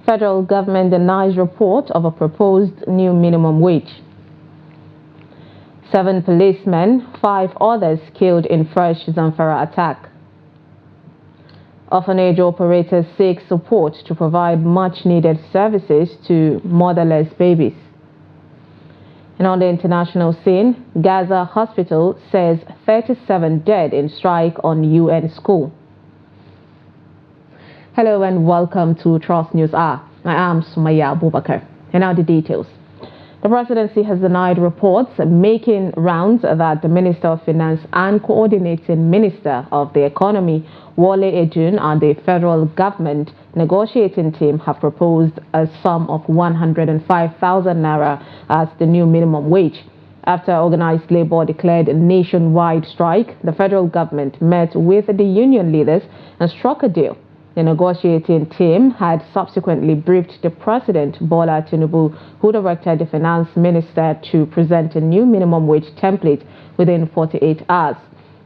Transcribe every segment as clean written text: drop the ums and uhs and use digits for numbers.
Federal government denies report of a proposed new minimum wage. 7 policemen, 5 others killed in fresh Zamfara attack. Orphanage operators seek support to provide much-needed services to motherless babies. And on the international scene, Gaza hospital says 37 dead in strike on UN school. Hello and welcome to Trust News Hour. I am Sumaya Abubakar. And now the details. The presidency has denied reports making rounds that the Minister of Finance and Coordinating Minister of the Economy, Wale Edun, and the federal government negotiating team have proposed a sum of 105,000 naira as the new minimum wage. After organized labor declared a nationwide strike, the federal government met with the union leaders and struck a deal. The negotiating team had subsequently briefed the President, Bola Tinubu, who directed the Finance Minister to present a new minimum wage template within 48 hours.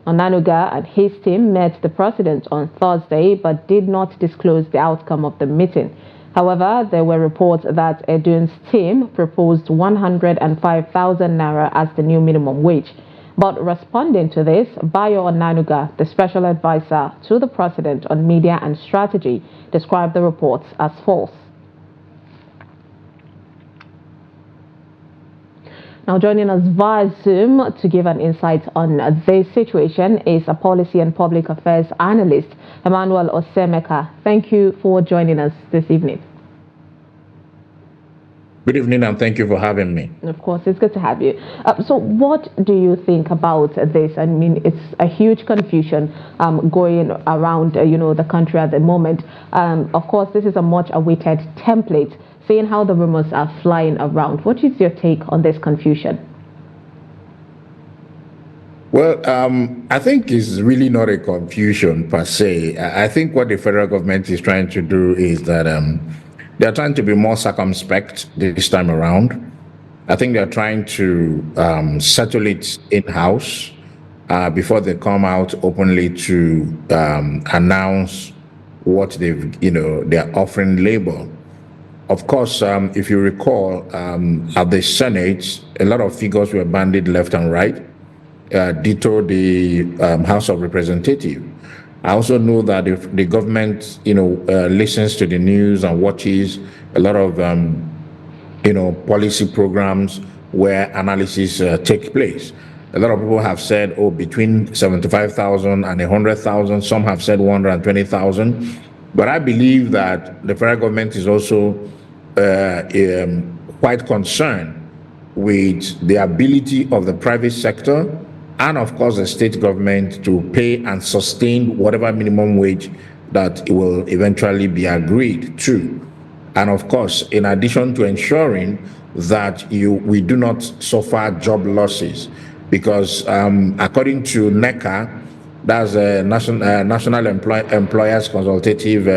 Onanuga and his team met the President on Thursday but did not disclose the outcome of the meeting. However, there were reports that Edun's team proposed 105,000 naira as the new minimum wage. But responding to this, Bayo Onanuga, the special advisor to the President on media and strategy, described the reports as false. Now joining us via Zoom to give an insight on this situation is a policy and public affairs analyst, Emmanuel Osemeka. Thank you for joining us this evening. Good evening, and thank you for having me. Of course, it's good to have you. So what do you think about this? I mean, it's a huge confusion going around, the country at the moment. Of course, this is a much awaited template, seeing how the rumors are flying around. What is your take on this confusion? Well, I think it's really not a confusion per se. I think what the federal government is trying to do is that they're trying to be more circumspect this time around. I think they're trying to settle it in-house before they come out openly to announce what they're offering labor. Of course, if you recall, at the Senate, a lot of figures were bandied left and right, ditto the House of Representatives. I also know that if the government, listens to the news and watches a lot of, policy programs where analysis take place. A lot of people have said, between 75,000 and 100,000. Some have said 120,000. But I believe that the federal government is also quite concerned with the ability of the private sector and of course the state government to pay and sustain whatever minimum wage that it will eventually be agreed to. And of course, in addition to ensuring that we do not suffer job losses, because according to NECA, that's a National Employers Consultative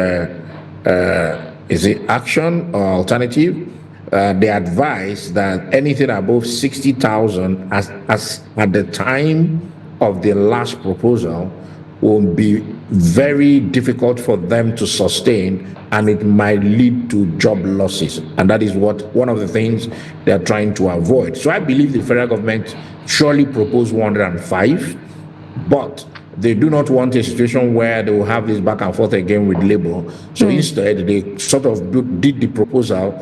action or alternative, they advise that anything above 60,000 as at the time of the last proposal will be very difficult for them to sustain, and it might lead to job losses. And that is one of the things they're trying to avoid. So I believe the federal government surely proposed 105, but they do not want a situation where they will have this back and forth again with Labour. So instead, they sort of did the proposal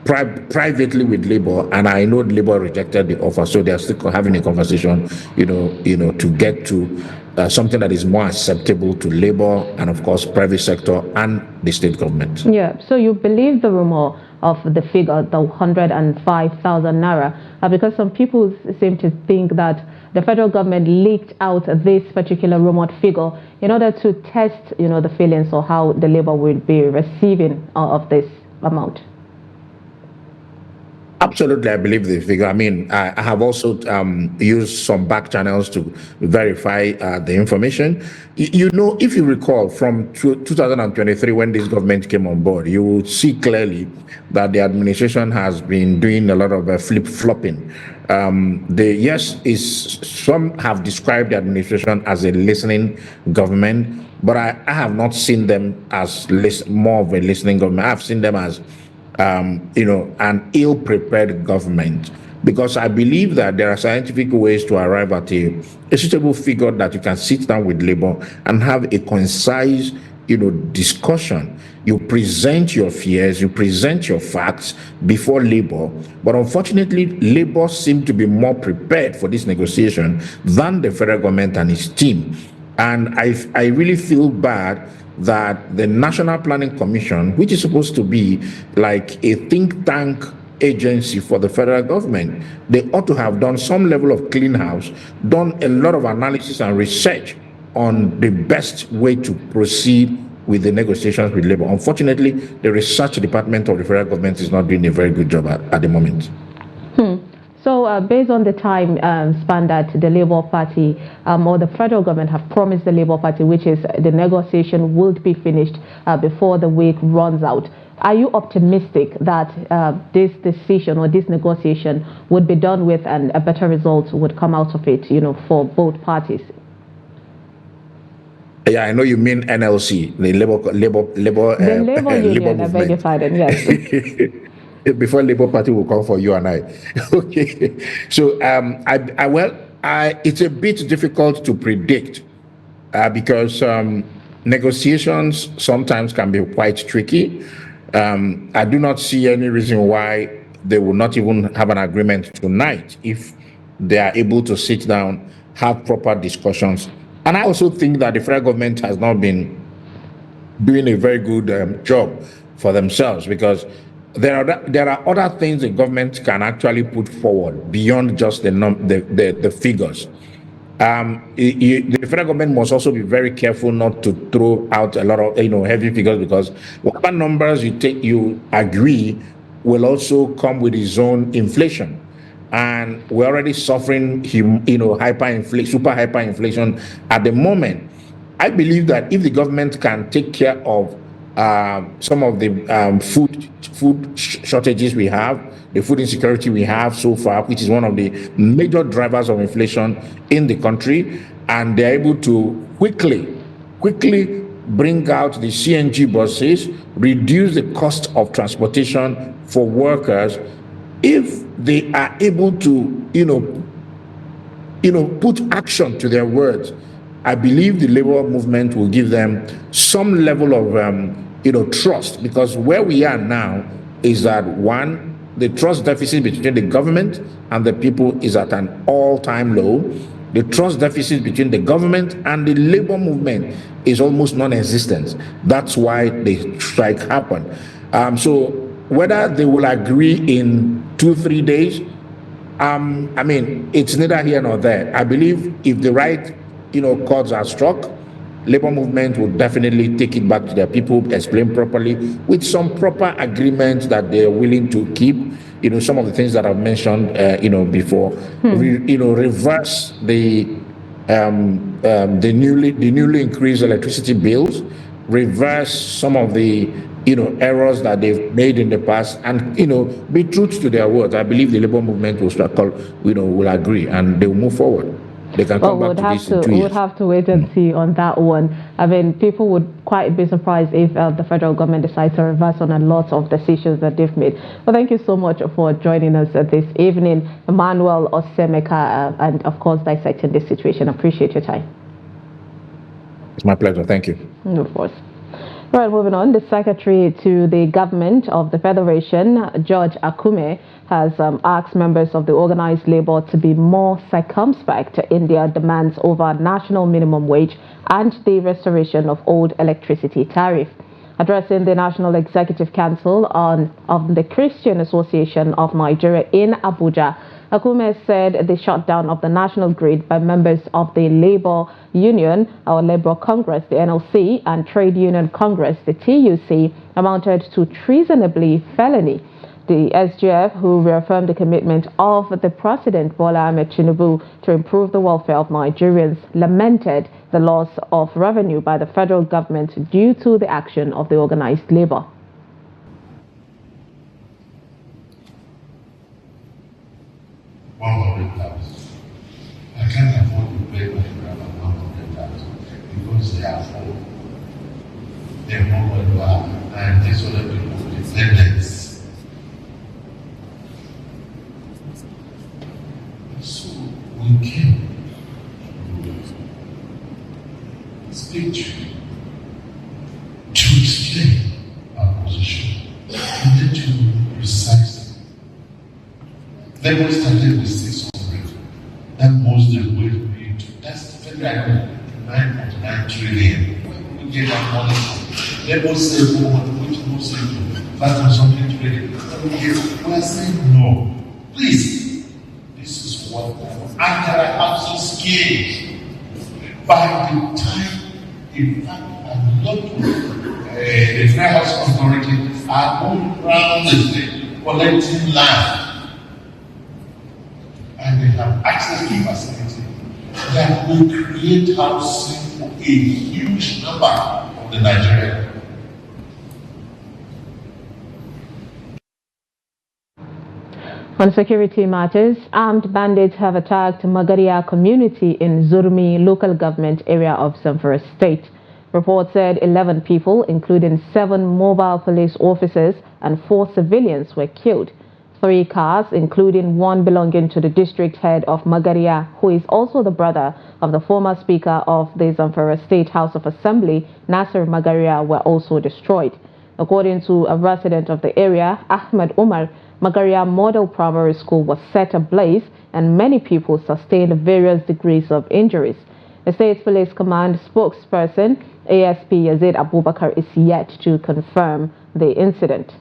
privately with Labour, and I know Labour rejected the offer, so they are still having a conversation, to get to something that is more acceptable to Labour and, of course, private sector and the state government. Yeah. So you believe the rumor of the figure, the 105,000 naira, because some people seem to think that the federal government leaked out this particular rumored figure in order to test, the feelings or how the Labour will be receiving of this amount. Absolutely, I believe the figure. I mean, I have also used some back channels to verify the information. You know, if you recall from 2023, when this government came on board, you will see clearly that the administration has been doing a lot of flip-flopping. Some have described the administration as a listening government, but I have not seen them as more of a listening government. I've seen them as an ill-prepared government, because I believe that there are scientific ways to arrive at a suitable figure that you can sit down with Labour and have a concise, discussion. You present your fears, you present your facts before Labour, but unfortunately, Labour seem to be more prepared for this negotiation than the federal government and its team. And I really feel bad that the National Planning Commission, which is supposed to be like a think tank agency for the federal government, they ought to have done some level of clean house, done a lot of analysis and research on the best way to proceed with the negotiations with Labour. Unfortunately, the research department of the federal government is not doing a very good job at the moment. So based on the time span that the Labour Party or the federal government have promised the Labour Party, which is the negotiation would be finished before the week runs out, are you optimistic that this decision or this negotiation would be done with and a better result would come out of it, for both parties? Yeah, I know you mean NLC, the Labour Union, I beg your pardon, yes. Before Labour Party will come for you and I. Okay. So it's a bit difficult to predict because negotiations sometimes can be quite tricky. I do not see any reason why they will not even have an agreement tonight if they are able to sit down, have proper discussions. And I also think that the federal government has not been doing a very good job for themselves, because there are other things the government can actually put forward beyond just the figures. The federal government must also be very careful not to throw out a lot of heavy figures, because whatever numbers you agree will also come with its own inflation. And we're already suffering super hyperinflation at the moment. I believe that if the government can take care of some of the food shortages we have, the food insecurity we have so far, which is one of the major drivers of inflation in the country, and they're able to quickly bring out the CNG buses, reduce the cost of transportation for workers. If they are able to, put action to their words, I believe the labor movement will give them some level of, trust, because where we are now is that, one, the trust deficit between the government and the people is at an all-time low. The trust deficit between the government and the labor movement is almost non-existent. That's why the strike happened. So whether they will agree in 2-3 days, it's neither here nor there. I believe if the right chords are struck, labor movement will definitely take it back to their people, explain properly, with some proper agreements that they're willing to keep. Some of the things that I've mentioned, before. Reverse the newly increased electricity bills, reverse some of the errors that they've made in the past, and be true to their words. I believe the labor movement will agree, and they will move forward. They can come back to this in 2 years. We would have to wait and see on that one. I mean, people would quite be surprised if the federal government decides to reverse on a lot of decisions that they've made. Well, thank you so much for joining us this evening, Emmanuel Osemeka, and of course dissecting this situation. Appreciate your time. It's my pleasure. Thank you. Of course. Right, moving on. The Secretary to the Government of the Federation, George Akume, has asked members of the organized labor to be more circumspect in their demands over national minimum wage and the restoration of old electricity tariff. Addressing the National Executive Council of the Christian Association of Nigeria in Abuja, Akume said the shutdown of the national grid by members of the Labour Union, or Labour Congress, the NLC, and Trade Union Congress, the TUC, amounted to treasonably felony. The SGF, who reaffirmed the commitment of the President Bola Ahmed Tinubu to improve the welfare of Nigerians, lamented the loss of revenue by the federal government due to the action of the organized labor. I can't afford to pay my brother 100,000 because they are poor. They're more than well, and these other people with dependents. So we came to speak to explain our position and then to precise. Then we started with 600. That was the way to be. That's the federal 9.9 trillion. Where do we get that money from? Let us say, which was 5 something trillion. We are saying no. Please, this is what I want. And there are absolute schemes. By the time, in fact, a lot of the Federal House Authority are going around the state collecting land. And they have access to facility that will create housing for a huge number of the Nigerians. On security matters, armed bandits have attacked Magaria community in Zurmi local government area of Zamfara state. Report said 11 people, including 7 mobile police officers and 4 civilians, were killed. 3 cars, including one belonging to the district head of Magaria, who is also the brother of the former Speaker of the Zamfara State House of Assembly, Nasser Magaria, were also destroyed. According to a resident of the area, Ahmed Umar, Magaria Model Primary School was set ablaze and many people sustained various degrees of injuries. The State Police Command spokesperson, ASP Yazid Abubakar, is yet to confirm the incident.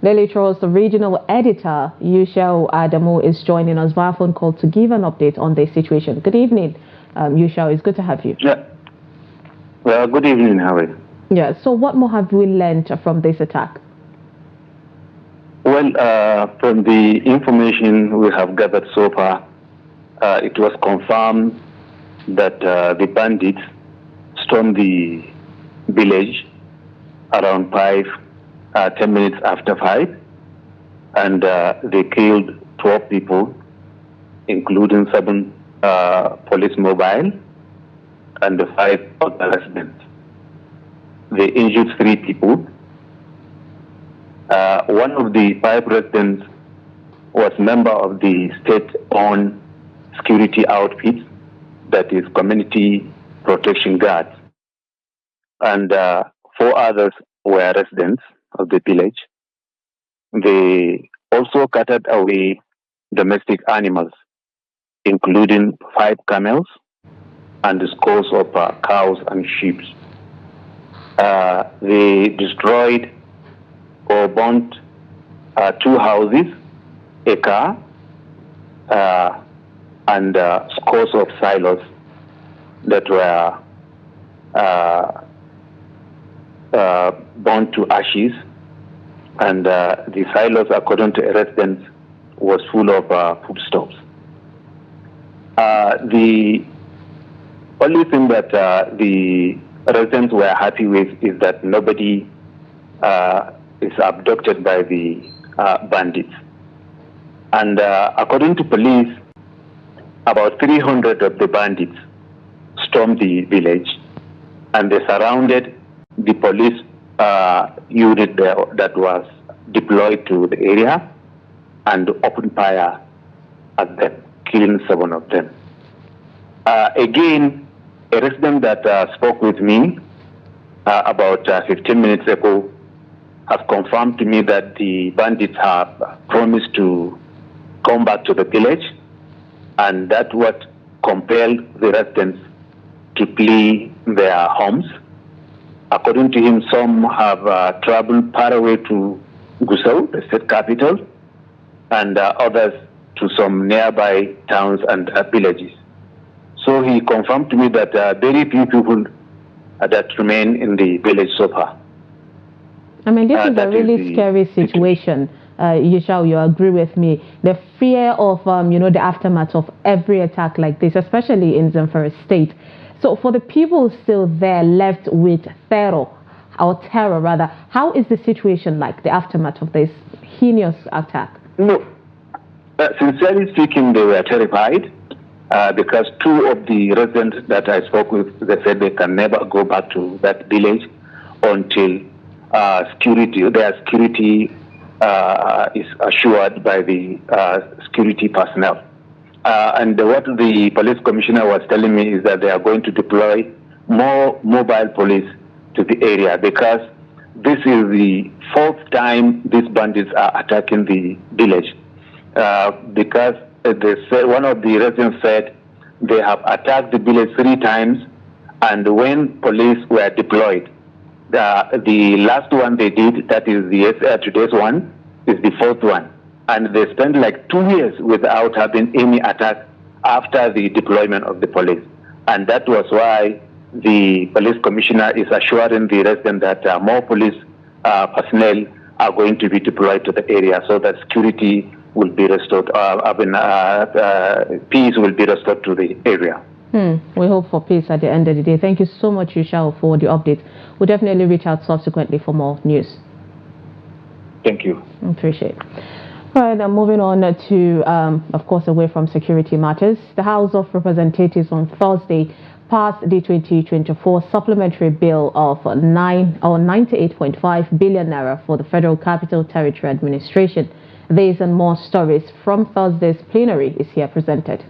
Daily Trust regional editor Yushau Adamu is joining us via phone call to give an update on the situation. Good evening, Yushau. It's good to have you. Yeah. Well, good evening, Harry. Yeah. So, what more have we learned from this attack? Well, from the information we have gathered so far, it was confirmed that the bandits stormed the village around 10 minutes after 5, and they killed 12 people, including 7 police mobile and 5 other residents. They injured 3 people. One of the 5 residents was member of the state-owned security outfit, that is Community Protection Guard, and 4 others were residents of the village. They also carted away domestic animals, including 5 camels and scores of cows and sheep. They destroyed or burnt 2 houses, a car, and scores of silos that were burnt to ashes, and the silos, according to residents, was full of foodstuffs. The only thing that the residents were happy with is that nobody is abducted by the bandits. And according to police, about 300 of the bandits stormed the village, and they surrounded the police unit that was deployed to the area and opened fire at them, killing 7 of them. Again, a resident that spoke with me about 15 minutes ago has confirmed to me that the bandits have promised to come back to the village, and that's what compelled the residents to flee their homes. According to him, some have traveled far away to Gusau, the state capital, and others to some nearby towns and villages. So he confirmed to me that very few people that remain in the village so far. I mean, this is a really scary situation. Yishao, you agree with me. The fear of, the aftermath of every attack like this, especially in Zamfara State. So for the people still there left with terror, how is the situation like, the aftermath of this heinous attack? No, sincerely speaking, they were terrified because two of the residents that I spoke with, they said they can never go back to that village until their security is assured by the security personnel. And what the police commissioner was telling me is that they are going to deploy more mobile police to the area because this is the fourth time these bandits are attacking the village. Because one of the residents said they have attacked the village 3 times, and when police were deployed, the last one they did, that is today's one, is the 4th one. And they spent like 2 years without having any attack after the deployment of the police. And that was why the police commissioner is assuring the resident that more police personnel are going to be deployed to the area so that security will be restored, peace will be restored to the area. We hope for peace at the end of the day. Thank you so much, Yishao, for the update. We'll definitely reach out subsequently for more news. Thank you. Appreciate it. All right, now moving on to, of course, away from security matters. The House of Representatives on Thursday passed the 2024 supplementary bill of 98.5 billion naira for the Federal Capital Territory Administration. These and more stories from Thursday's plenary is here presented.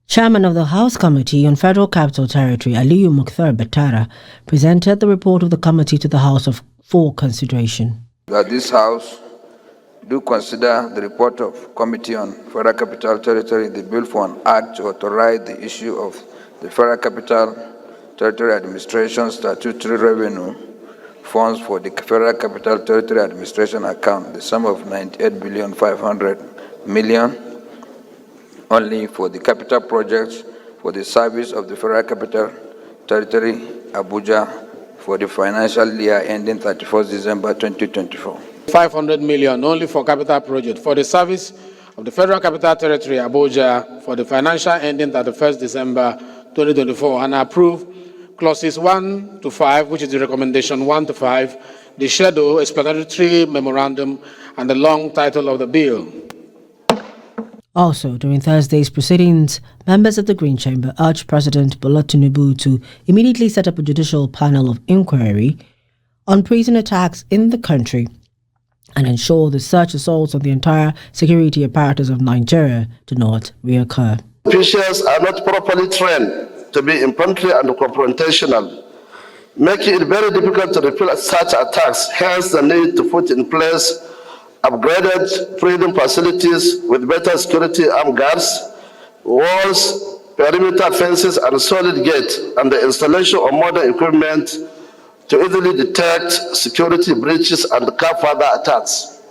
Chairman of the House Committee on Federal Capital Territory, Aliyu Mukhtar Batara, presented the report of the committee to the House for consideration. That this House do consider the report of Committee on Federal Capital Territory, the bill for an act to authorize the issue of the Federal Capital Territory Administration statutory revenue funds for the Federal Capital Territory Administration account, the sum of 98,500,000,000 only for the capital projects for the service of the Federal Capital Territory, Abuja, for the financial year ending 31st December 2024. 500 million only for capital project for the service of the Federal Capital Territory, Abuja, for the financial ending 31st December 2024, and approve clauses 1 to 5, which is the recommendation 1 to 5, the schedule, explanatory memorandum, and the long title of the bill. Also, during Thursday's proceedings, members of the Green Chamber urged President Bola Tinubu to immediately set up a judicial panel of inquiry on prison attacks in the country and ensure the such assaults on the entire security apparatus of Nigeria do not reoccur. Officials are not properly trained to be infantry and confrontational, making it very difficult to repel such attacks, hence the need to put in place upgraded prison facilities with better security armed guards, walls, perimeter fences, and solid gates, and the installation of modern equipment to easily detect security breaches and curb further attacks.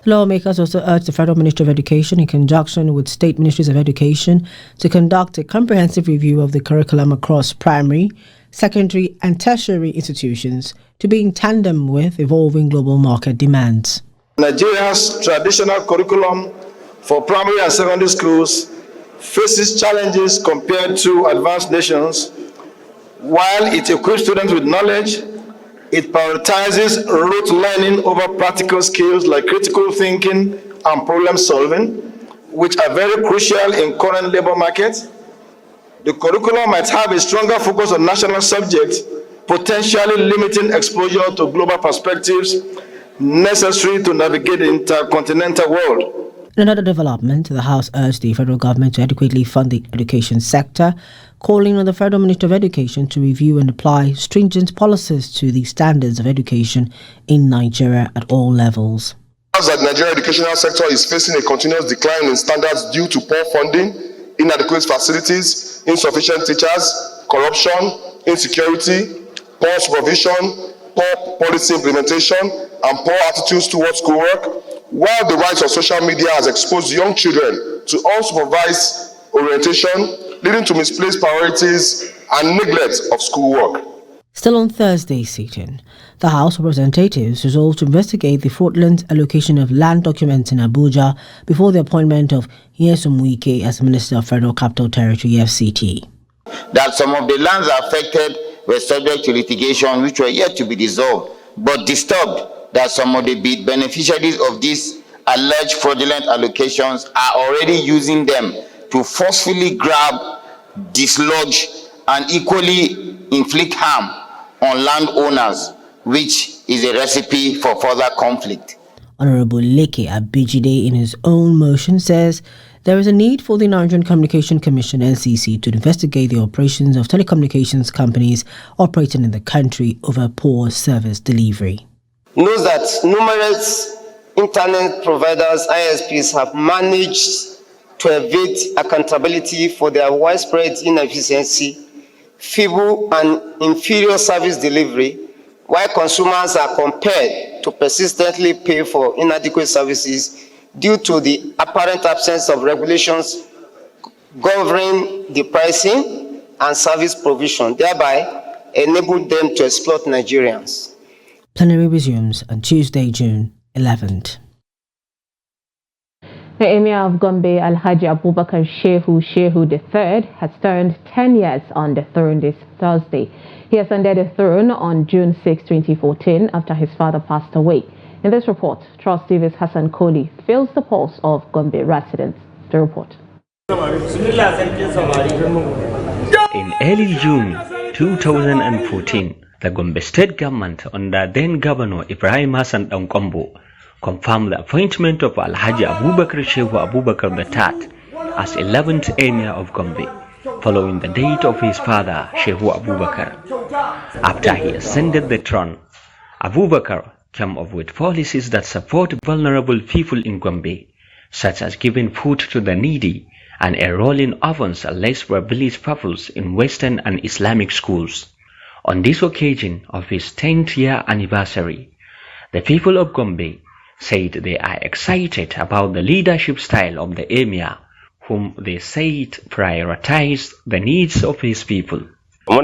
Lawmakers also urged the Federal Ministry of Education, in conjunction with state ministries of education, to conduct a comprehensive review of the curriculum across primary, secondary, and tertiary institutions to be in tandem with evolving global market demands. Nigeria's traditional curriculum for primary and secondary schools faces challenges compared to advanced nations. While it equips students with knowledge, it prioritizes rote learning over practical skills like critical thinking and problem solving, which are very crucial in current labor markets. The curriculum might have a stronger focus on national subjects, potentially limiting exposure to global perspectives necessary to navigate the intercontinental world. In another development, the House urged the federal government to adequately fund the education sector, calling on the Federal Ministry of Education to review and apply stringent policies to the standards of education in Nigeria at all levels. As the Nigerian educational sector is facing a continuous decline in standards due to poor funding, inadequate facilities, insufficient teachers, corruption, insecurity, poor supervision, poor policy implementation, and poor attitudes towards schoolwork, while the rise of social media has exposed young children to unsupervised orientation, leading to misplaced priorities and neglect of schoolwork. Still on Thursday's sitting, the House of Representatives resolved to investigate the fraudulent allocation of land documents in Abuja before the appointment of Nyesom Wike as Minister of Federal Capital Territory (FCT). That some of the lands affected were subject to litigation which were yet to be resolved, but disturbed that some of the beneficiaries of these alleged fraudulent allocations are already using them to forcefully grab, dislodge, and equally inflict harm on landowners, which is a recipe for further conflict. Honorable Leke Abijide, in his own motion, says there is a need for the Nigerian Communication Commission (NCC) to investigate the operations of telecommunications companies operating in the country over poor service delivery. Knows that numerous internet providers, ISPs, have managed to evade accountability for their widespread inefficiency, feeble and inferior service delivery, while consumers are compelled to persistently pay for inadequate services due to the apparent absence of regulations governing the pricing and service provision, thereby enable them to exploit Nigerians. Plenary resumes on Tuesday, June 11th. The Emir of Gombe, Alhaji Abubakar Shehu III, has turned 10 years on the throne this Thursday. He ascended the throne on June 6, 2014, after his father passed away. In this report, Trust TV's Hassan Koli feels the pulse of Gombe residents. The report. In early June 2014, the Gombe State government under then Governor Ibrahim Hassan Dankombo confirmed the appointment of Alhaji Abubakar Shehu Abubakar III as 11th Emir of Gombe, following the death of his father Shehu Abubakar. After he ascended the throne, Abubakar came up with policies that support vulnerable people in Gombe, such as giving food to the needy and enrolling orphans and less privileged pupils in Western and Islamic schools. On this occasion of his 10th year anniversary, the people of Gombe said they are excited about the leadership style of the Emir, whom they said prioritized the needs of his people. We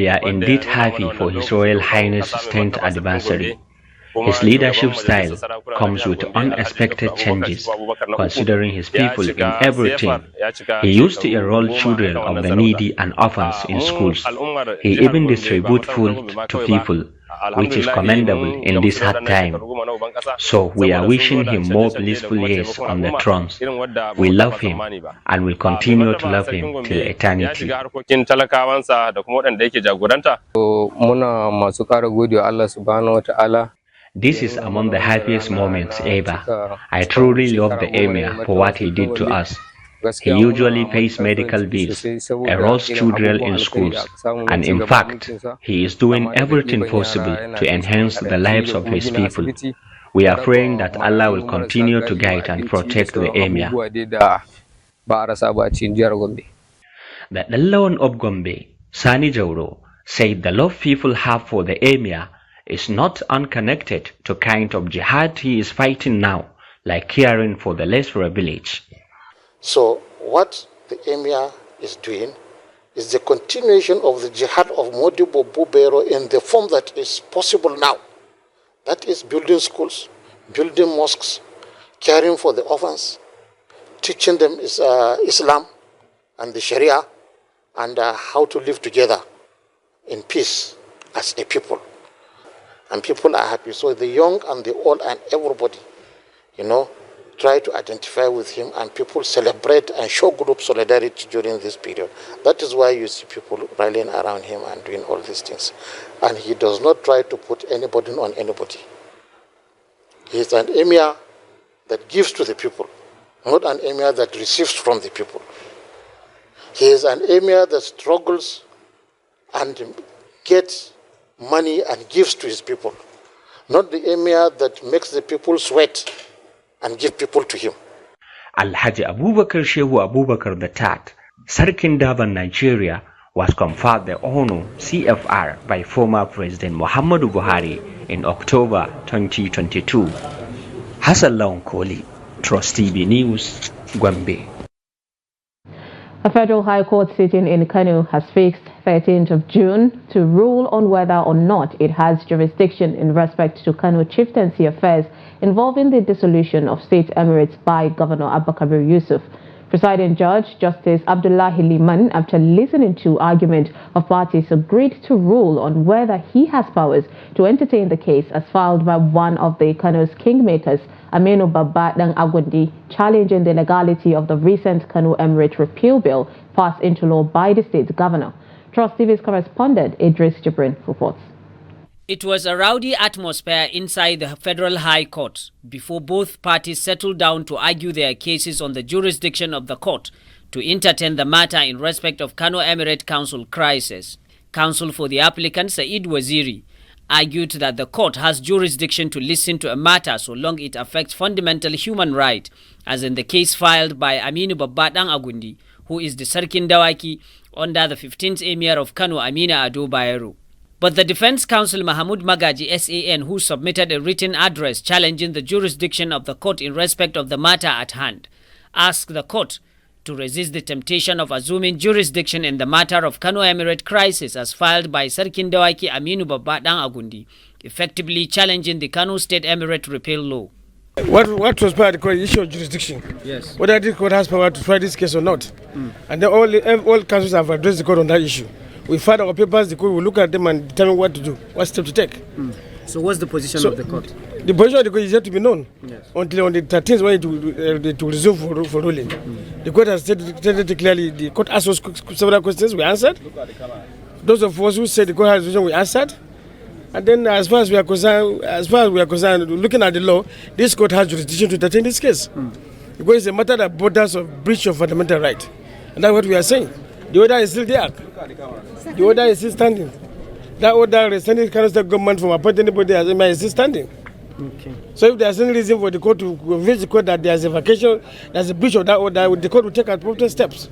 are indeed happy for His Royal Highness' 10th anniversary. His leadership style comes with unexpected changes, considering his people in everything. He used to enroll children of the needy and orphans in schools. He even distributes food to people, which is commendable in this hard time. So we are wishing him more blissful years on the throne. We love him and will continue to love him till eternity. This is among the happiest moments ever. I truly love the Emir for what he did to us. He usually pays medical bills, enrolls children in schools, and in fact, he is doing everything possible to enhance the lives of his people. We are praying that Allah will continue to guide and protect the Emir. The Lawan of Gombe, Sani Jauro, said the love people have for the Emir is not unconnected to kind of jihad he is fighting now, like caring for the less privileged. So what the Emir is doing is the continuation of the jihad of Modibo Bubero in the form that is possible now. That is building schools, building mosques, caring for the orphans, teaching them Islam and the Sharia and how to live together in peace as a people. And people are happy. So the young and the old and everybody, try to identify with him, and people celebrate and show group solidarity during this period. That is why you see people rallying around him and doing all these things. And he does not try to put any burden on anybody. He is an Emir that gives to the people, not an Emir that receives from the people. He is an Emir that struggles and gets money and gives to his people, not the Emir that makes the people sweat and give people to him. Alhaji Abubakar Shehu Abubakar III, Sarkin Daban, Nigeria, was conferred the honor CFR by former President Muhammadu Buhari in October 2022. Hassan Koli, Trust TV News, Gombe. A federal high court sitting in Kano has fixed 13th of June to rule on whether or not it has jurisdiction in respect to Kano chieftaincy affairs involving the dissolution of state emirates by Governor Abubakar Yusuf. Presiding Judge Justice Abdullahi Liman, after listening to argument of parties, agreed to rule on whether he has powers to entertain the case as filed by one of the Kano's kingmakers, Aminu Babadang Agundi, challenging the legality of the recent Kano Emirate repeal bill passed into law by the state governor. Trust TV's correspondent Idris Jibrin reports. It was a rowdy atmosphere inside the Federal High Court before both parties settled down to argue their cases on the jurisdiction of the court to entertain the matter in respect of Kano Emirate Council crisis. Counsel for the applicant, Said Waziri, argued that the court has jurisdiction to listen to a matter so long it affects fundamental human rights, as in the case filed by Aminu Babadang Agundi, who is the Sarkin Dawaki under the 15th Emir of Kano, Amina Ado Bayero. But the Defense Counsel Mahmoud Magaji SAN, who submitted a written address challenging the jurisdiction of the court in respect of the matter at hand, asked the court to resist the temptation of assuming jurisdiction in the matter of Kano Emirate crisis as filed by Sarkin Dawaki Aminu Babadang Agundi, effectively challenging the Kano State Emirate repeal law. What transpired the court issue of jurisdiction? Yes. Whether the court has power to try this case or not. And then all councils have addressed the court on that issue. We filed our papers, the court will look at them and determine what to do, what step to take. So what's the position of the court? The position of the court is yet to be known. Yes. Until on the 13th when it will resume for ruling. The court has stated clearly, the court asked us several questions, we answered. Those of us who said the court has decision, we answered. And then as far as we are concerned, looking at the law, this court has jurisdiction to entertain this case. Because it's a matter that borders of breach of fundamental right. And that's what we are saying. The order is still there. The order is still standing. That order restraining Kano State government from appointing anybody as emir is still standing. Okay. So if there's any reason for the court to convince the court that there's a vacation, there's a breach of that order, the court will take appropriate steps.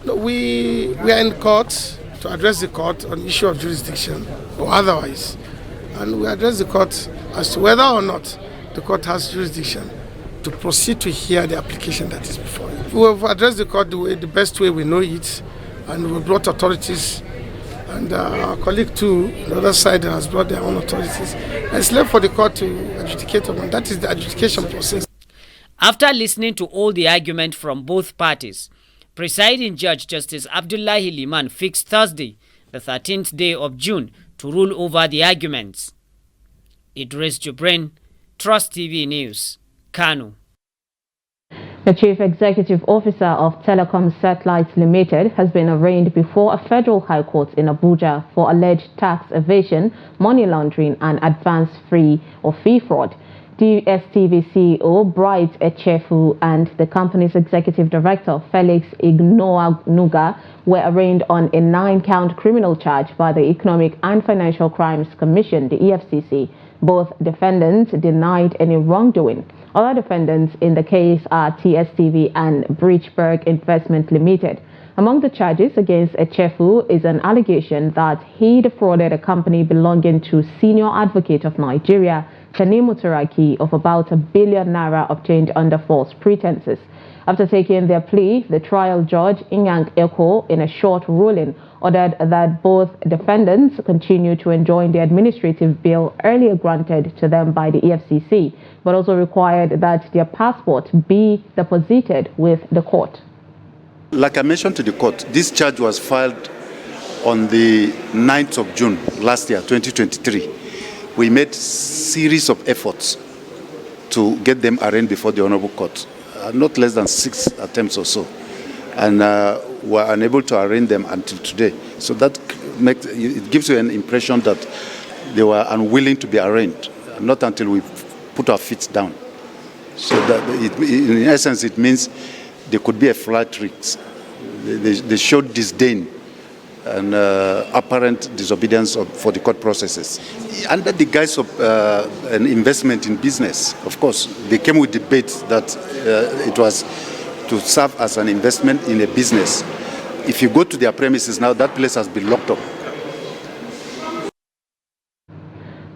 No, we are in court to address the court on issue of jurisdiction or otherwise. And we address the court as to whether or not the court has jurisdiction to proceed to hear the application that is before it. We have addressed the court the best way we know it, and we brought authorities, and our colleague too, on the other side, has brought their own authorities. And it's left for the court to adjudicate on. That is the adjudication process. After listening to all the argument from both parties, Presiding Judge Justice Abdullahi Liman fixed Thursday, the 13th day of June, to rule over the arguments. Idris Jibrin, Trust TV News, Kano. The Chief Executive Officer of Telecom Satellites Limited has been arraigned before a federal high court in Abuja for alleged tax evasion, money laundering and advance fee fraud. DSTV CEO Bright Echefu and the company's executive director Felix Ignoanuga were arraigned on a 9-count criminal charge by the Economic and Financial Crimes Commission, the EFCC. Both defendants denied any wrongdoing. Other defendants in the case are TSTV and Bridgeburg Investment Limited. Among the charges against Echefu is an allegation that he defrauded a company belonging to Senior Advocate of Nigeria, Tanimu Turaki, of about ₦1 billion obtained under false pretenses. After taking their plea, the trial judge, Inyang Eko, in a short ruling, ordered that both defendants continue to enjoy the administrative bail earlier granted to them by the EFCC, but also required that their passport be deposited with the court. Like I mentioned to the court, this charge was filed on the 9th of June last year, 2023. We made series of efforts to get them arraigned before the Honorable Court. Not less than 6 attempts or so, and were unable to arraign them until today. So that it gives you an impression that they were unwilling to be arraigned, not until we put our feet down. So that in essence, it means there could be a flight risk. They showed disdain and apparent disobedience for the court processes. Under the guise of an investment in business, of course, they came with the bait that it was to serve as an investment in a business. If you go to their premises now, that place has been locked up.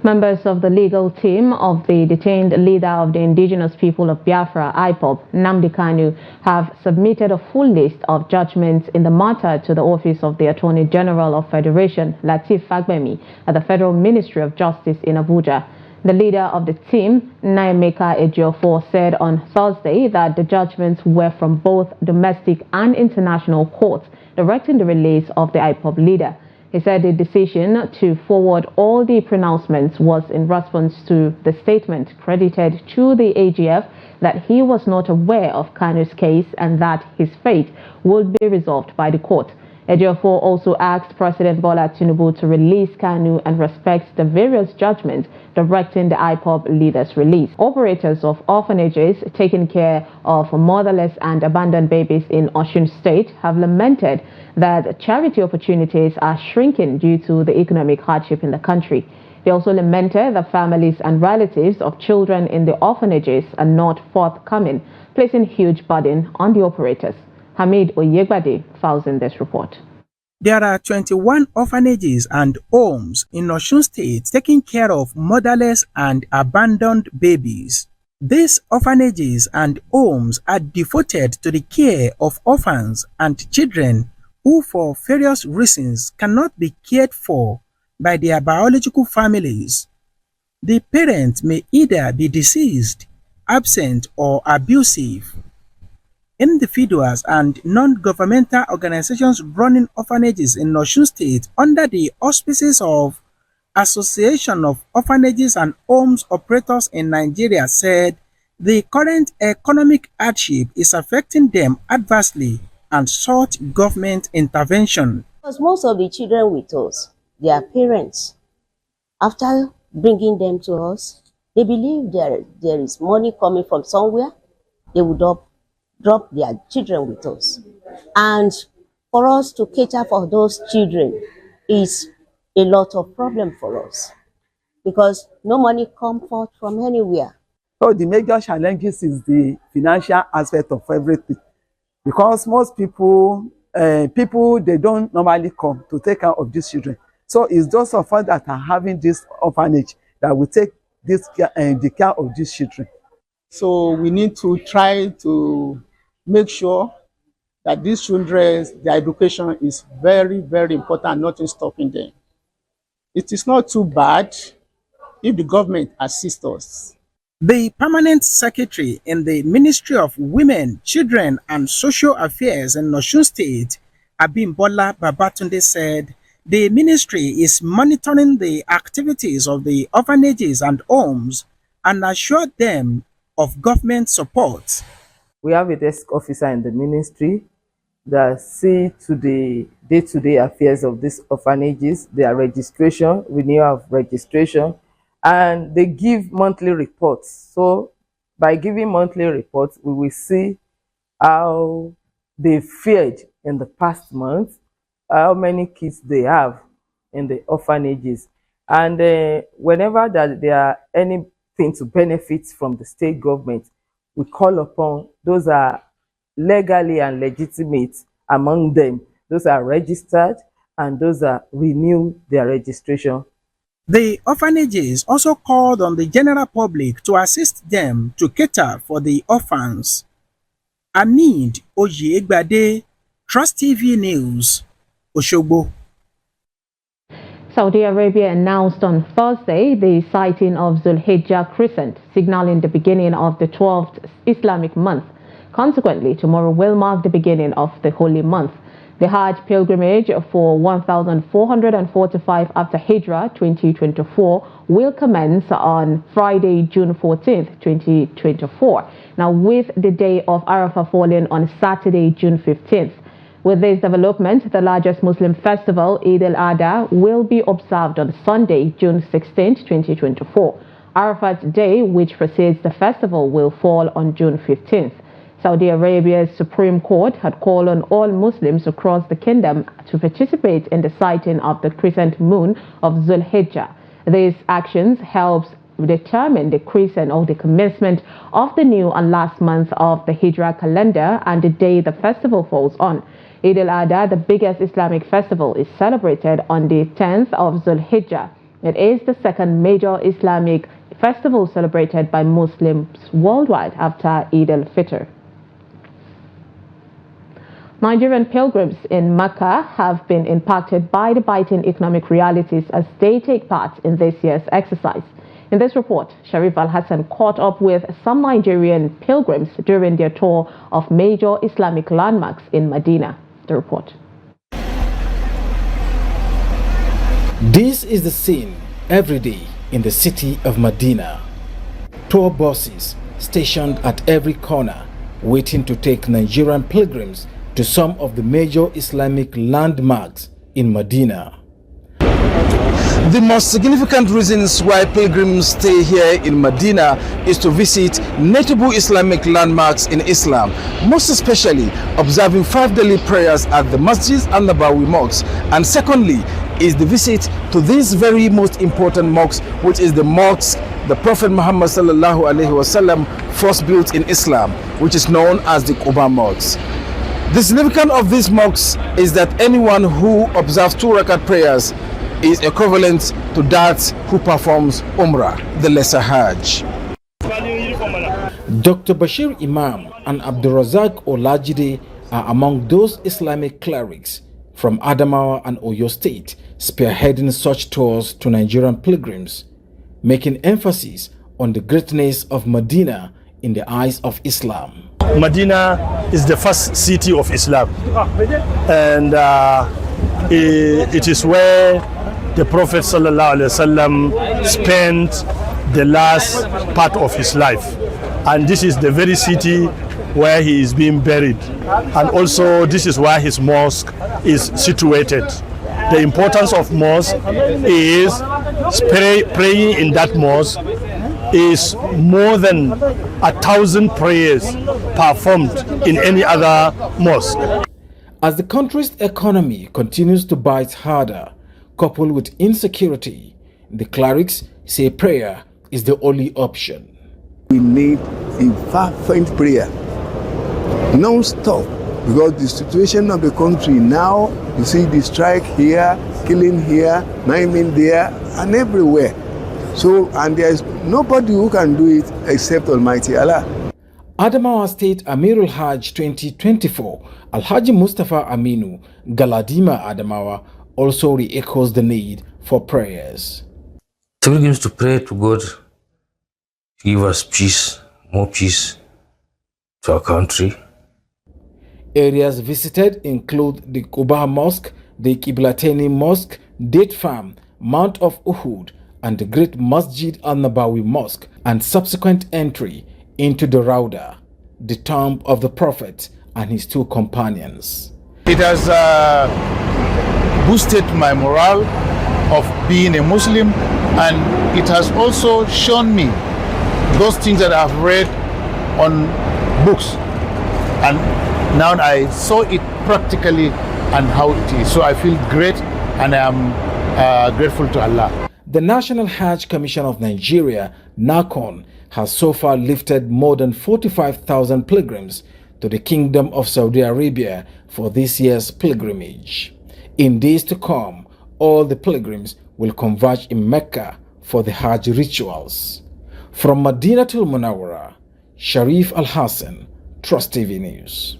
Members of the legal team of the detained leader of the indigenous people of Biafra, IPOB, Nnamdi Kanu, have submitted a full list of judgments in the matter to the Office of the Attorney General of Federation, Lateef Fagbemi, at the Federal Ministry of Justice in Abuja. The leader of the team, Nnaemeka Ejiofor, said on Thursday that the judgments were from both domestic and international courts directing the release of the IPOB leader. He said the decision to forward all the pronouncements was in response to the statement credited to the AGF that he was not aware of Kanu's case and that his fate would be resolved by the court. Ejiofor also asked President Bola Tinubu to release Kanu and respect the various judgments directing the IPOB leader's release. Operators of orphanages taking care of motherless and abandoned babies in Osun State have lamented that charity opportunities are shrinking due to the economic hardship in the country. They also lamented that families and relatives of children in the orphanages are not forthcoming, placing huge burden on the operators. Hamid Oyegbade files in this report. There are 21 orphanages and homes in Osun State taking care of motherless and abandoned babies. These orphanages and homes are devoted to the care of orphans and children who for various reasons cannot be cared for by their biological families. The parents may either be deceased, absent, or abusive. Individuals and non-governmental organizations running orphanages in Osun State under the auspices of Association of Orphanages and Homes Operators in Nigeria said the current economic hardship is affecting them adversely and sought government intervention. Because most of the children with us, their parents, after bringing them to us, they believe there is money coming from somewhere. They would drop their children with us. And for us to cater for those children is a lot of problem for us because no money comes forth from anywhere. So the major challenges is the financial aspect of everything because most people, they don't normally come to take care of these children. So it's those of us that are having this orphanage that will take this the care of these children. So we need to try to make sure that these children, their education is very, very important, nothing stopping them. It is not too bad if the government assists us. The permanent secretary in the Ministry of Women, Children and Social Affairs in Osun State, Abimbola Babatunde, said the ministry is monitoring the activities of the orphanages and homes and assured them of government support. We have a desk officer in the ministry that see to the day-to-day affairs of these orphanages, their registration, renewal of registration, and they give monthly reports. So by giving monthly reports, we will see how they fared in the past month, how many kids they have in the orphanages. And whenever that there are anything to benefit from the state government, we call upon those are legally and legitimate among them. Those are registered and those are renew their registration. The orphanages also called on the general public to assist them to cater for the orphans. Hamid Oyegbade, Trust TV News, Osogbo. Saudi Arabia announced on Thursday the sighting of Zulhijjah crescent, signaling the beginning of the 12th Islamic month. Consequently, tomorrow will mark the beginning of the holy month. The Hajj pilgrimage for 1,445 after Hijrah 2024 will commence on Friday, June 14th, 2024. Now, with the day of Arafah falling on Saturday, June 15th. With this development, the largest Muslim festival, Eid al-Adha, will be observed on Sunday, June 16, 2024. Arafat Day, which precedes the festival, will fall on June 15th. Saudi Arabia's Supreme Court had called on all Muslims across the kingdom to participate in the sighting of the crescent moon of Zulhijjah. These actions helps determine the crescent or the commencement of the new and last month of the Hijrah calendar and the day the festival falls on. Eid al-Adha, the biggest Islamic festival, is celebrated on the 10th of Zulhijjah. It is the second major Islamic festival celebrated by Muslims worldwide after Eid al-Fitr. Nigerian pilgrims in Mecca have been impacted by the biting economic realities as they take part in this year's exercise. In this report, Sharif Al-Hassan caught up with some Nigerian pilgrims during their tour of major Islamic landmarks in Medina. The report. This is the scene every day in the city of Medina. Tour buses stationed at every corner waiting to take Nigerian pilgrims to some of the major Islamic landmarks in Medina. The most significant reasons why pilgrims stay here in Medina is to visit notable Islamic landmarks in Islam, most especially observing 5 daily prayers at the Masjid and Nabawi mosques, and secondly is the visit to this very most important mosque, which is the mosque the Prophet Muhammad sallallahu alaihi wasallam first built in Islam, which is known as the Quba Mosque. The significance of this mosque is that anyone who observes 2 rakat prayers is equivalent to that who performs Umrah, the lesser Hajj. Dr. Bashir Imam and Abdulrazak Olajide are among those Islamic clerics from Adamawa and Oyo State spearheading such tours to Nigerian pilgrims, making emphasis on the greatness of Medina in the eyes of Islam. Medina is the first city of Islam, and it is where the Prophet ﷺ spent the last part of his life, and this is the very city where he is being buried, and also this is where his mosque is situated. The importance of mosque is praying in that mosque is more than 1,000 prayers performed in any other mosque. As the country's economy continues to bite harder, coupled with insecurity, the clerics say prayer is the only option. We need a fervent prayer, non-stop, because the situation of the country now, you see the strike here, killing here, maiming there, and everywhere. So, and there is nobody who can do it except Almighty Allah. Adamawa State Amirul Hajj 2024, Alhaji Mustafa Aminu Galadima Adamawa also re-echoes the need for prayers. Pilgrims to pray to God to give us peace, more peace to our country. Areas visited include the Quba Mosque, the Qiblateni Mosque, Date Farm, Mount of Uhud, and the Great Masjid al-Nabawi Mosque, and subsequent entry into the Rauda, the tomb of the Prophet and his 2 companions. It has boosted my morale of being a Muslim, and it has also shown me those things that I've read on books, and now I saw it practically and how it is. So I feel great, and I am grateful to Allah. The National Hajj Commission of Nigeria, NACON, has so far lifted more than 45,000 pilgrims to the Kingdom of Saudi Arabia for this year's pilgrimage. In days to come, all the pilgrims will converge in Mecca for the Hajj rituals. From Medina to Munawwara, Sharif Al-Hassan, Trust TV News.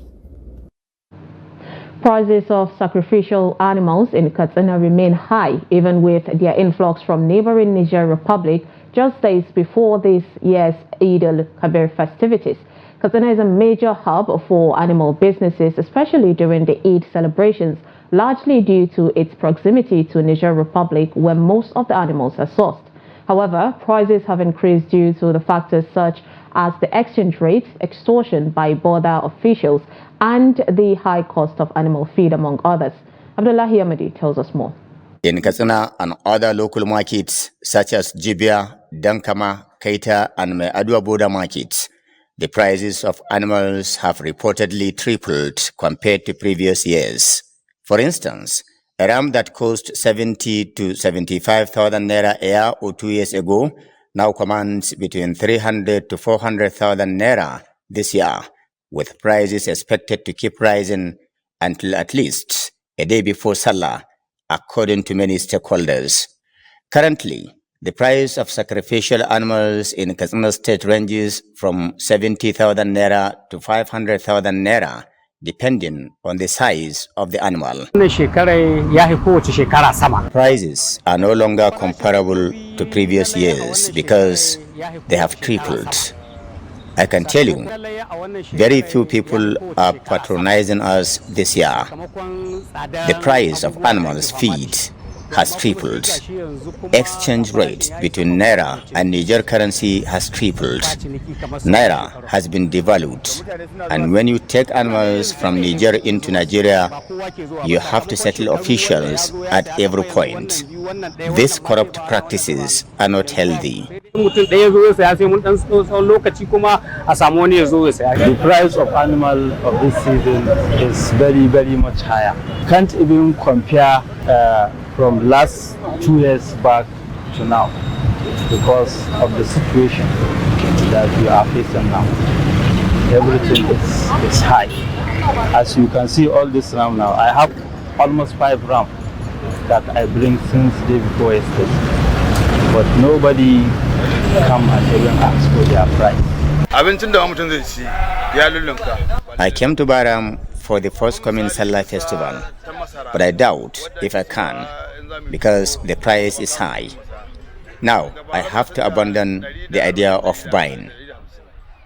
Prices of sacrificial animals in Katsina remain high, even with their influx from neighboring Niger Republic just days before this year's Eid al-Kabir festivities. Katsina is a major hub for animal businesses, especially during the Eid celebrations, largely due to its proximity to Niger Republic, where most of the animals are sourced. However, prices have increased due to the factors such as the exchange rate, extortion by border officials, and the high cost of animal feed, among others. Abdullahi Amadi tells us more. In Katsina and other local markets such as Jibia, Dankama, Keita, and Meadua border markets, the prices of animals have reportedly tripled compared to previous years. For instance, a ram that cost 70 to 75,000 naira a year or 2 years ago now commands between 300 to 400,000 naira this year, with prices expected to keep rising until at least a day before Sallah, according to many stakeholders. Currently, the price of sacrificial animals in Katsina State ranges from 70,000 naira to 500,000 naira, depending on the size of the animal. Prices are no longer comparable to previous years because they have tripled. I can tell you, very few people are patronizing us this year. The price of animals' feed has tripled. Exchange rate between Naira and Niger currency has tripled. Naira has been devalued. And when you take animals from Niger into Nigeria, you have to settle officials at every point. These corrupt practices are not healthy. The price of animal of this season is very, very much higher. Can't even compare from last 2 years back to now because of the situation that we are facing now. Everything is high. As you can see, all this ram now, I have almost 5 ram that I bring since day before yesterday, but nobody come and even ask for their price. I came to Baram for the forthcoming Sallah festival, but I doubt if I can because the price is high. Now I have to abandon the idea of buying.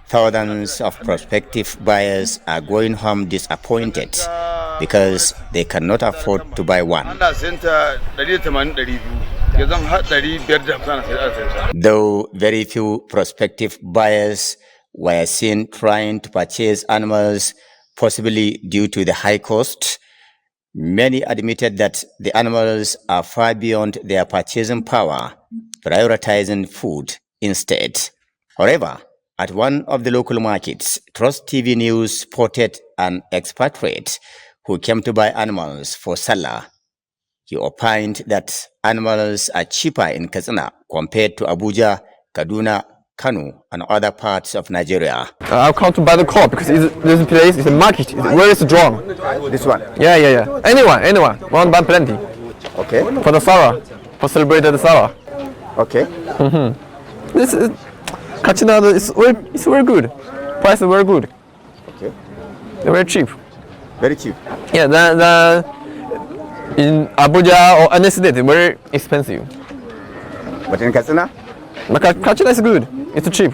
Thousands of prospective buyers are going home disappointed because they cannot afford to buy one. Though very few prospective buyers were seen trying to purchase animals, possibly due to the high cost, many admitted that the animals are far beyond their purchasing power, prioritizing food instead. However, at one of the local markets, Trust TV News spotted an expatriate who came to buy animals for Sallah. He opined that animals are cheaper in Katsina compared to Abuja, Kaduna, Kano, and other parts of Nigeria. I've come to buy the car because this place is a market. It's very strong. This one? Yeah. Anyone. Want to buy plenty. Okay. For the Sallah. For celebrating the Sallah. Okay. This is Katsina it's very good. Price is very good. Okay. They're very cheap. Very cheap. Yeah, the in Abuja or any state, it's very expensive. But in Katsina? Katsina is good. It's cheap.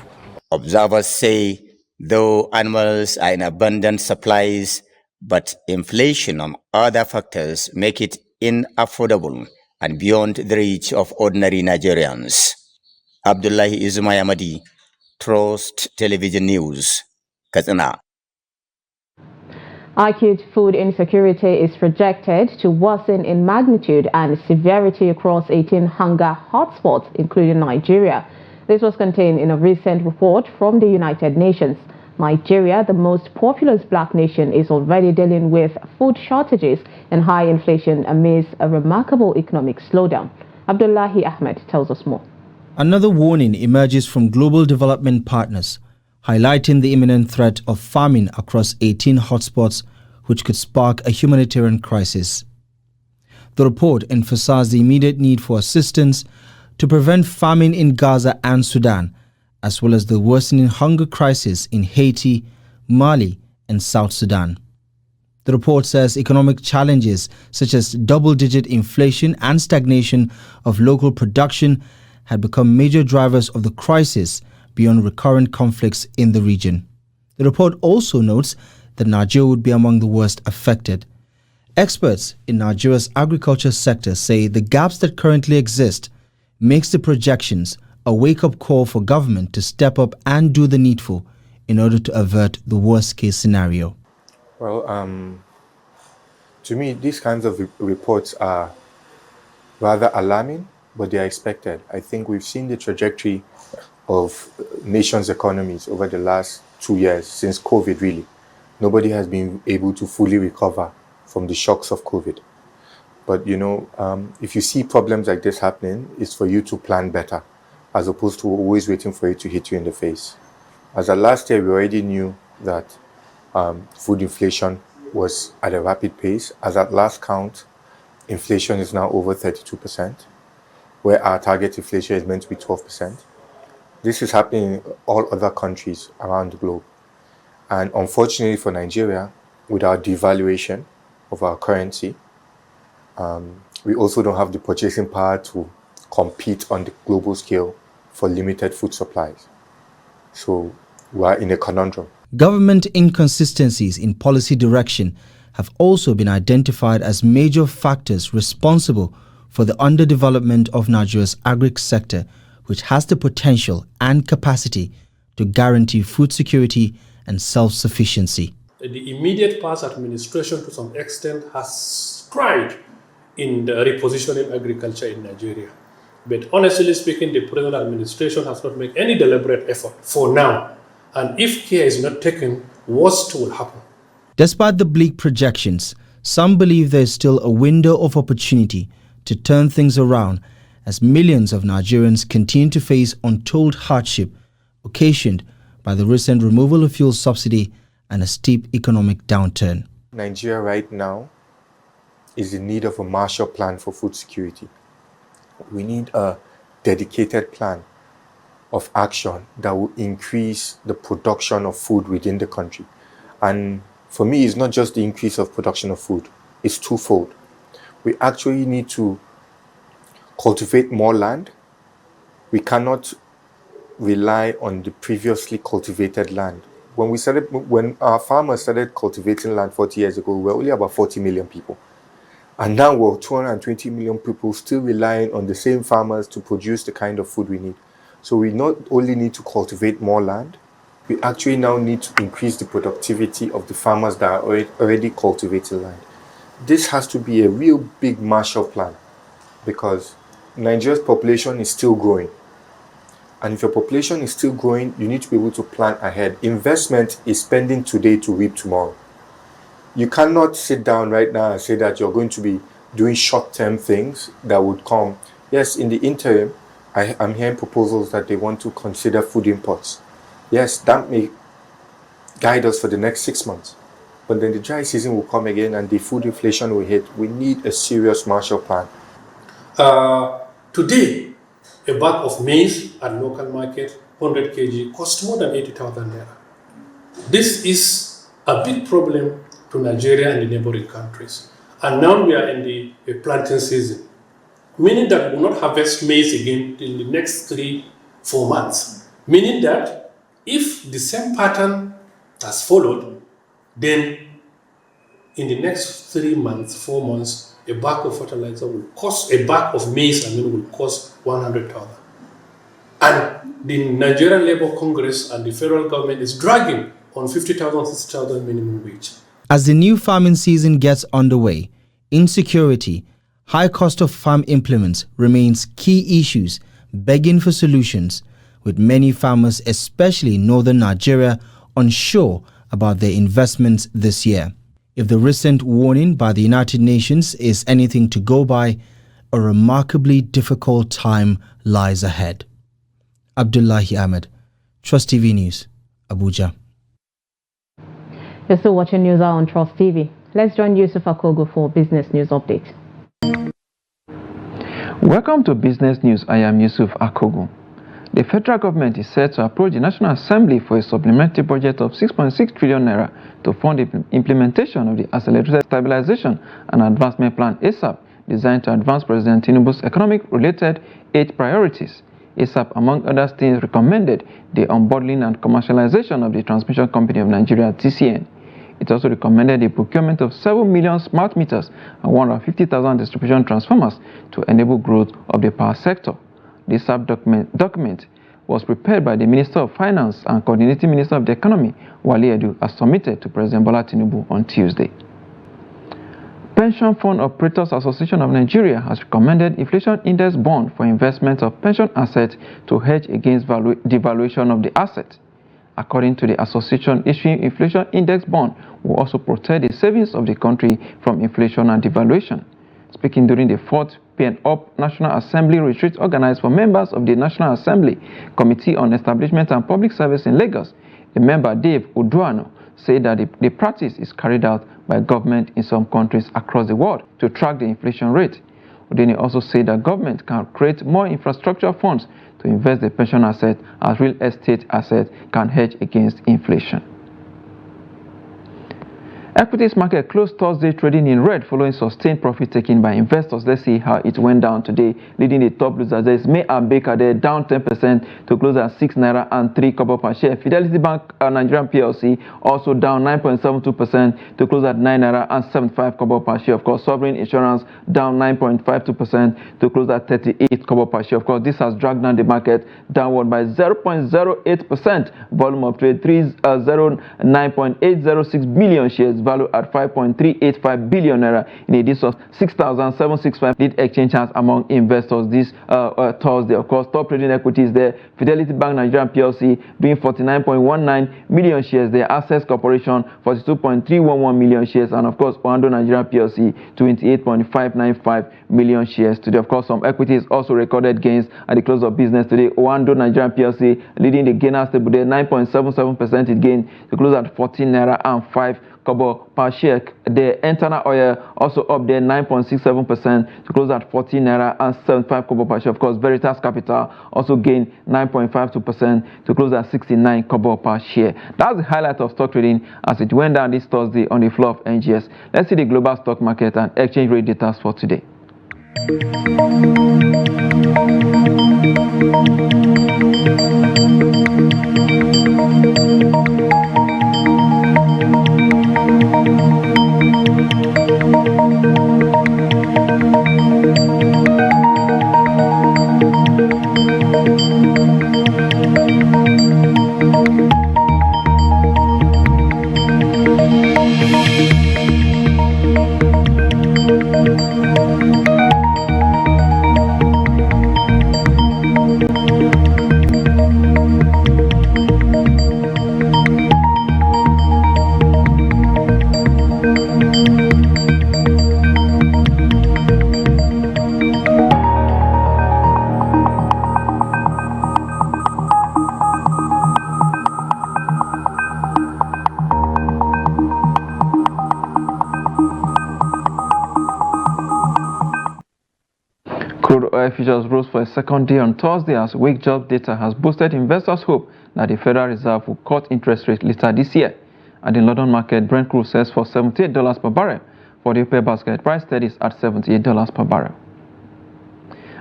Observers say, though animals are in abundant supplies, but inflation and other factors make it unaffordable and beyond the reach of ordinary Nigerians. Abdullahi Izumayamadi, Trust Television News, Katsina. Acute food insecurity is projected to worsen in magnitude and severity across 18 hunger hotspots, including Nigeria. This was contained in a recent report from the United Nations. Nigeria, the most populous black nation, is already dealing with food shortages and high inflation amidst a remarkable economic slowdown. Abdullahi Ahmed tells us more. Another warning emerges from global development partners, highlighting the imminent threat of famine across 18 hotspots, which could spark a humanitarian crisis. The report emphasized the immediate need for assistance to prevent famine in Gaza and Sudan, as well as the worsening hunger crisis in Haiti, Mali, and South Sudan. The report says economic challenges such as double-digit inflation and stagnation of local production had become major drivers of the crisis beyond recurrent conflicts in the region. The report also notes that Nigeria would be among the worst affected. Experts in Nigeria's agriculture sector say the gaps that currently exist makes the projections a wake-up call for government to step up and do the needful in order to avert the worst-case scenario. Well, to me, these kinds of reports are rather alarming, but they are expected. I think we've seen the trajectory of nations' economies over the last 2 years, since COVID really. Nobody has been able to fully recover from the shocks of COVID. But, if you see problems like this happening, it's for you to plan better, as opposed to always waiting for it to hit you in the face. As of last year, we already knew that food inflation was at a rapid pace. As at last count, inflation is now over 32%. where our target inflation is meant to be 12%. This is happening in all other countries around the globe. And unfortunately for Nigeria, with our devaluation of our currency, we also don't have the purchasing power to compete on the global scale for limited food supplies. So we are in a conundrum. Government inconsistencies in policy direction have also been identified as major factors responsible for the underdevelopment of Nigeria's agri sector, which has the potential and capacity to guarantee food security and self-sufficiency. The immediate past administration, to some extent, has tried in the repositioning agriculture in Nigeria. But honestly speaking, the present administration has not made any deliberate effort for now. And if care is not taken, worst will happen. Despite the bleak projections, some believe there is still a window of opportunity to turn things around as millions of Nigerians continue to face untold hardship occasioned by the recent removal of fuel subsidy and a steep economic downturn. Nigeria right now is in need of a Marshall Plan for food security. We need a dedicated plan of action that will increase the production of food within the country. And for me, it's not just the increase of production of food, it's twofold. We actually need to cultivate more land. We cannot rely on the previously cultivated land. When our farmers started cultivating land 40 years ago, we were only about 40 million people. And now we're 220 million people still relying on the same farmers to produce the kind of food we need. So we not only need to cultivate more land, we actually now need to increase the productivity of the farmers that are already cultivating land. This has to be a real big Marshall Plan because Nigeria's population is still growing. And if your population is still growing, you need to be able to plan ahead. Investment is spending today to reap tomorrow. You cannot sit down right now and say that you're going to be doing short-term things that would come. Yes, in the interim, I'm hearing proposals that they want to consider food imports. Yes, that may guide us for the next 6 months. But then the dry season will come again and the food inflation will hit. We need a serious Marshall Plan. Today, a bag of maize at local market, 100 kg, costs more than 80,000 naira. This is a big problem to Nigeria and the neighboring countries. And now we are in the planting season, meaning that we will not harvest maize again in the next 3-4 months. Meaning that if the same pattern has followed, then in the next 3 months, 4 months, a bag of fertilizer will cost, a bag of maize, will cost 100,000. And the Nigerian Labour Congress and the federal government is dragging on 50,000, 60,000 minimum wage. As the new farming season gets underway, insecurity, high cost of farm implements remains key issues begging for solutions, with many farmers, especially in northern Nigeria, unsure about their investments this year. If the recent warning by the United Nations is anything to go by, a remarkably difficult time lies ahead. Abdullahi Ahmed, Trust TV News, Abuja. You're still watching News Hour on Trust TV. Let's join Yusuf Akogo for Business News Update. Welcome to Business News. I am Yusuf Akogo. The federal government is set to approach the National Assembly for a supplementary budget of 6.6 trillion naira to fund the implementation of the Accelerated Stabilization and Advancement Plan ASAP, designed to advance President Tinubu's economic-related 8 priorities. ASAP, among other things, recommended the unbundling and commercialization of the Transmission Company of Nigeria, TCN. It also recommended the procurement of 7 million smart meters and 150,000 distribution transformers to enable growth of the power sector. This document was prepared by the Minister of Finance and Coordinating Minister of the Economy, Wale Edu, as submitted to President Bola Tinubu on Tuesday. Pension Fund Operators Association of Nigeria has recommended inflation index bond for investment of pension assets to hedge against devaluation of the asset. According to the association, issuing inflation index bond will also protect the savings of the country from inflation and devaluation. Speaking during the 4th PNUP National Assembly retreat organized for members of the National Assembly Committee on Establishment and Public Service in Lagos, the member Dave Uduano said that the practice is carried out by government in some countries across the world to track the inflation rate. Odeni also said that government can create more infrastructure funds to invest the pension asset as real estate assets can hedge against inflation. Equities market closed Thursday trading in red following sustained profit taken by investors. Let's see how it went down today. Leading the top losers is May and Baker. They're down 10% to close at 6 naira and 3 kobo per share. Fidelity Bank Nigerian PLC also down 9.72% to close at 9 naira and 75 kobo per share. Of course, Sovereign Insurance down 9.52% to close at 38 kobo per share. Of course, this has dragged down the market downward by 0.08%. Volume of trade 309.806 billion shares. Value at 5.385 billion naira in a list of 6,765 lead exchange hands among investors this Thursday. Of course, top trading equities there. Fidelity Bank Nigerian PLC doing 49.19 million shares there. Access Corporation 42.311 million shares, and of course, Oando Nigerian PLC 28.595 million shares today. Of course, some equities also recorded gains at the close of business today. Oando Nigerian PLC leading the gainers table there, 9.77% it gained to close at 14 naira and 5 kobo per share. The internal oil also up there 9.67% to close at 14 naira and 75 kobo per share. Of course, Veritas Capital also gained 9.52% to close at 69 kobo per share. That's the highlight of stock trading as it went down this Thursday on the floor of NGS. Let's see the global stock market and exchange rate data for today. Crude oil futures rose for a second day on Thursday as weak job data has boosted investors' hope that the Federal Reserve will cut interest rates later this year. At the London market, Brent crude sells for $78 per barrel. For the OPEC basket, price steadies at $78 per barrel.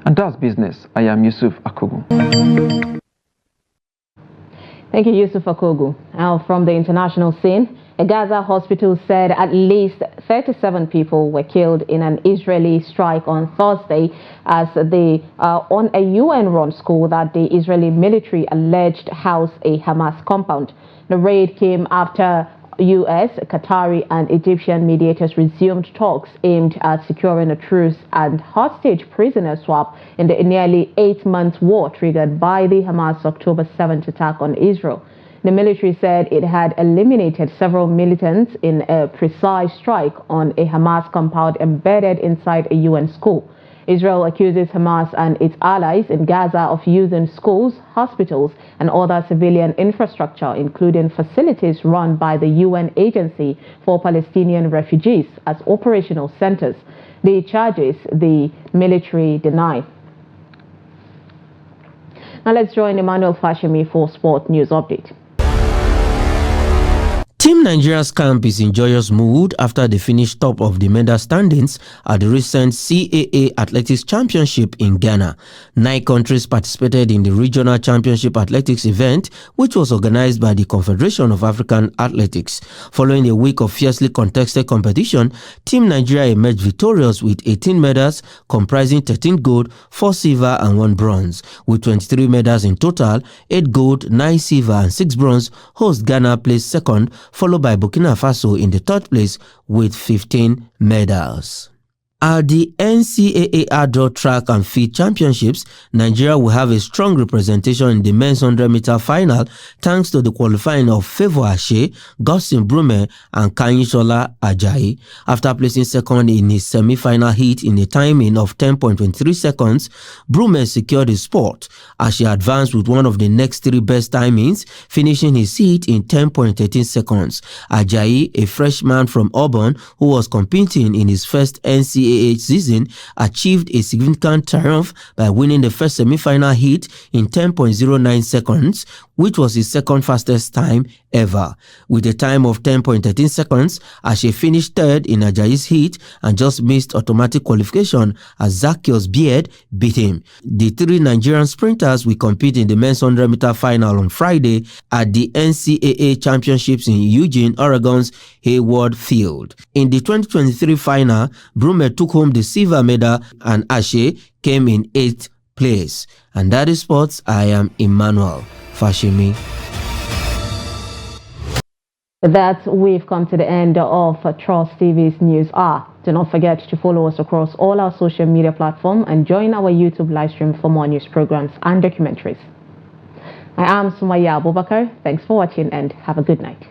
And that's business. I am Yusuf Akogu. Thank you, Yusuf Akogu. Now, from the international scene, a Gaza hospital said at least 37 people were killed in an Israeli strike on Thursday as they on a UN-run school that the Israeli military alleged housed a Hamas compound. The raid came after U.S., Qatari and Egyptian mediators resumed talks aimed at securing a truce and hostage prisoner swap in the nearly 8-month war triggered by the Hamas October 7th attack on Israel. The military said it had eliminated several militants in a precise strike on a Hamas compound embedded inside a UN school. Israel accuses Hamas and its allies in Gaza of using schools, hospitals, and other civilian infrastructure, including facilities run by the UN Agency for Palestinian Refugees, as operational centers. The charges the military deny. Now let's join Emmanuel Fashemi for Sport News Update. Team Nigeria's camp is in joyous mood after they finished top of the medal standings at the recent CAA Athletics Championship in Ghana. 9 countries participated in the Regional Championship Athletics event, which was organized by the Confederation of African Athletics. Following a week of fiercely contested competition, Team Nigeria emerged victorious with 18 medals comprising 13 gold, 4 silver and 1 bronze. With 23 medals in total, 8 gold, 9 silver and 6 bronze, host Ghana placed second, followed by Burkina Faso in the third place with 15 medals. At the NCAA Outdoor Track and Field Championships, Nigeria will have a strong representation in the men's 100-meter final thanks to the qualifying of Favour Ashe, Gustin Brume and Kanyishola Ajayi. After placing second in his semi-final heat in a timing of 10.23 seconds, Brume secured his spot. Ashe advanced with one of the next 3 best timings, finishing his heat in 10.13 seconds. Ajayi, a freshman from Auburn who was competing in his first NCAA NCAA season achieved a significant triumph by winning the first semi-final heat in 10.09 seconds, which was his second fastest time ever. With a time of 10.13 seconds, Ashe finished third in Ajayi's heat and just missed automatic qualification as Zacchaeus Beard beat him. The three Nigerian sprinters will compete in the men's 100-meter final on Friday at the NCAA Championships in Eugene, Oregon's Hayward Field. In the 2023 final, Brume took home the silver medal and Ashe came in 8th place. And that is sports. I am Emmanuel Fashimi. With that, we've come to the end of Trust TV's News Hour. Do not forget to follow us across all our social media platforms and join our YouTube live stream for more news programs and documentaries. I am Sumaya Abubakar. Thanks for watching and have a good night.